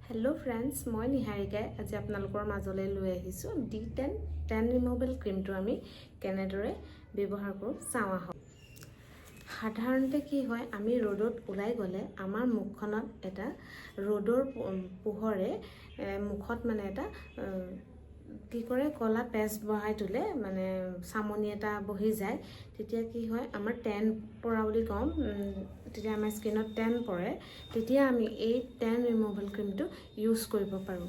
Hello friends मैं निहारिकाय आज आपनालोকৰ মাজলৈ লৈ আহিছো D10 টেন ৰিমুভেবল ক্ৰীমটো আমি কেনেদৰে ব্যৱহাৰ কৰো চাও আহক। সাধাৰণতে কি হয় আমি ৰ'দত ওলাই গলে আমাৰ মুখখনত এটা ৰ'দৰ পোহৰে মুখত মানে এটা কি কৰে কলা পেজ বহাই তুলে মানে সামনি এটা বহি যায় তেতিয়া কি হয় আমাৰ টেন পৰা বুলি কম তেতিয়া আমাৰ স্কিনত টেন পৰে তেতিয়া আমি এই টেন ৰিমুভেবল ক্ৰীমটো ইউজ কৰিব পাৰো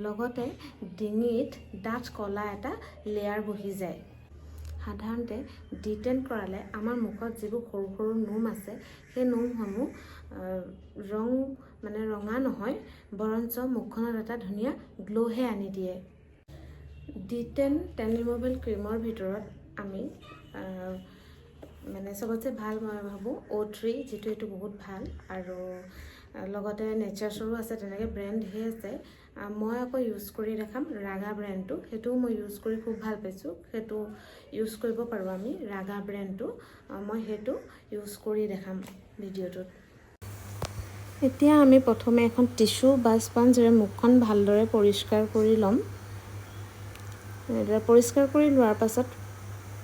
লগতে ডিঙিত ডাঠ কলা এটা লেয়াৰ বহি যায় সাধাৰণতে D10 কৰালে আমাৰ মুখত যিবোৰ সৰু সৰু নোম আছে সেই নোমসমূহ ৰং মানে ৰঙা নহয় বৰঞ্চ মুখখনত এটা ধুনীয়া গ্লোহে আনি দিয়ে D10 টেন ৰিমুভেবল ক্ৰীমৰ ভিতৰত আমি মানে সবতছে ভাল মই ভাবো O3 যেটো এটো বহুত ভাল আৰু লগতে নেচাৰছৰো আছে তেনেকে ব্ৰ্যান্ড হে আছে মই আকৌ ইউজ কৰি দেখাম ৰাগা ব্ৰ্যান্ডটো হেতু মই ইউজ কৰি খুব ভাল পাইছো হেতু ইউজ কৰিব পাৰো আমি ৰাগা ব্ৰ্যান্ডটো মই হেতু ইউজ কৰি দেখাম ভিডিওটোত এতিয়া আমি প্ৰথমে এখন টিস্যু বা স্পঞ্জৰে মুখখন ভালদৰে পৰিষ্কাৰ কৰি লম পৰিষ্কাৰ কৰি লোৱাৰ পাছত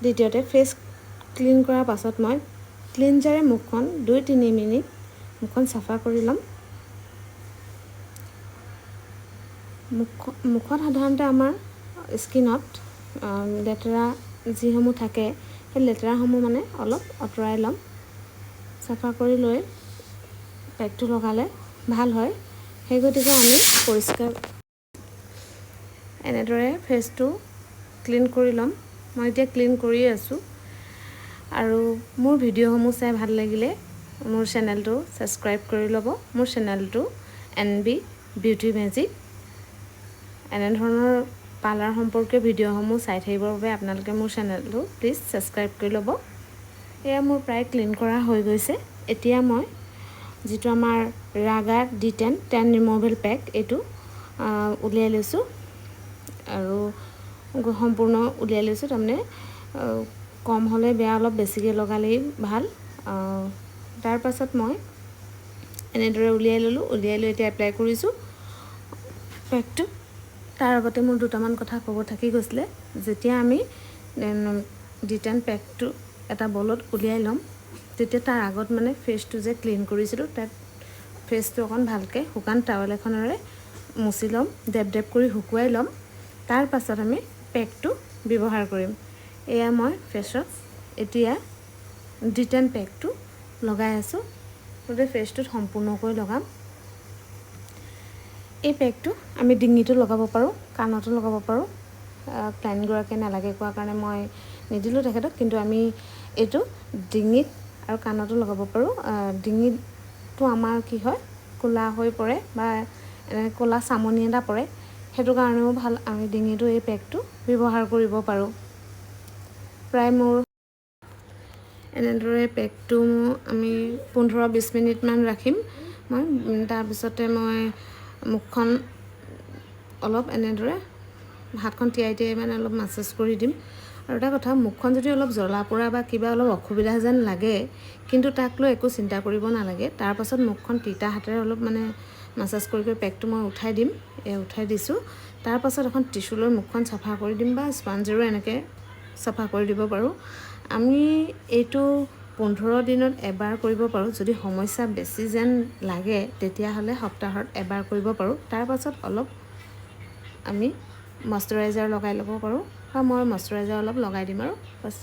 দ্বিতীয়তে ফেস ক্লিন কৰাৰ পাছত মই ক্লিনজাৰে মুখখন 2-3 মিনিট মুখখন সাফা কৰি লম মুখত সাধাৰণতে আমাৰ স্কিনত লেতেৰা যিসমূহ থাকে সেই লেতেৰাসমূহ মানে অলপ অতৰাই লম সাফা কৰি লৈ পেকটো লগালে ভাল হয় সেই গতিকে আমি পৰিষ্কাৰ এনেদৰে ফেসটো ক্লিন কৰি লম মই এতিয়া ক্লিন কৰি আছো আৰু মোৰ ভিডিওসমূহ চাই ভাল লাগিলে মোৰ চেনেলটো সাবস্ক্ৰাইব কৰি ল'ব মোৰ চেনেলটো NB বিউটি মেজিক এনে ধৰণৰ পাৰ্লাৰ সম্পৰ্কীয় ভিডিওসমূহ চাই থাকিবৰ বাবে আপোনালোকে মোৰ চেনেলটো প্লিজ সাবস্ক্ৰাইব কৰি ল'ব এয়া মোৰ প্ৰায় ক্লিন কৰা হৈ গৈছে এতিয়া মই যেটো আমাৰ ৰাগা D10 টেন ৰিমুভেবল পেক এটো উলিয়াই লৈছো আৰু সম্পূৰ্ণ উলিয়াই লৈছো তাৰমানে কম হলে বেয়া অলপ বেছিকে লগালেই ভাল তাৰ পাছত মই এনেদৰে উলিয়াই ললো উলিয়াই লৈ এতিয়া এপ্লাই কৰিছো পেকটো তাৰ আগতে মোৰ দুটামান কথা ক'ব থাকি গৈছিলে যেতিয়া আমি D10 পেকটো এটা বলত উলিয়াই লম তেতিয়া তাৰ আগত মানে ফেসটো যে ক্লিন কৰিছিলো তাত ফেসটো অকন ভালকে শুকান টাৱেল এখনেৰে মুছি লম ডেপ কৰি শুকুৱাই লম তাৰ পাছত আমি পেকটো ব্যৱহাৰ কৰিম এয়া মই ফেসত এতিয়া D10 পেকটো লগাই আছো পুৰা ফেসটোত সম্পূৰ্ণকৈ লগাম এই পেকটো আমি ডিঙিটো লগাব পাৰো কাণতো লগাব পাৰো ক্লাইন্ট গৰাকী নালাগে কোৱা কাৰণে মই নিদিলো তেখেতক কিন্তু আমি এটো ডিঙিত আৰু কাণতো লগাব পাৰো ডিঙিটো আমাৰ কি হয় কোলা হৈ পৰে বা কোলা সামনি এটা পৰে হেতু কাৰণেও ভাল আমি ডিঙিটো এই পেকটো ব্যৱহাৰ কৰিব পাৰো প্ৰায় মোৰ এনেদৰে পেকটো আমি 15-20 মিনিট মান ৰাখিম মই তাৰ পিছতে মই মুখখন অলপ এনেদৰে হাতখন টিয়াই মানে অলপ মাসাজ কৰি দিম আৰু এটা কথা মুখখন যদি অলপ জ্বলা পোৰা বা কিবা অলপ অসুবিধা যেন লাগে কিন্তু তাক লৈ একো চিন্তা কৰিব নালাগে তাৰ পাছত মুখখন তিতা হাতেৰে অলপ মানে মাসাজ কৰি পেকটো মই উঠাই দিম উঠাই দিছো তাৰ পাছত এখন টিস্যু লৈ মুখখন সাফা কৰি দিম বা স্পঞ্জেৰে এনেকে সাফা কৰি দিব পাৰো আমি এইটো 15 দিনত এবাৰ কৰিব পাৰো যদি সমস্যা বেছি যেন লাগে তেতিয়া হলে সপ্তাহত এবাৰ কৰিব পাৰো তাৰ পাছত অলপ আমি ময়শ্চাৰাইজাৰ লগাই ল'ব পাৰো বা মই ময়শ্চাৰাইজাৰ অলপ লগাই দিম আৰু বাস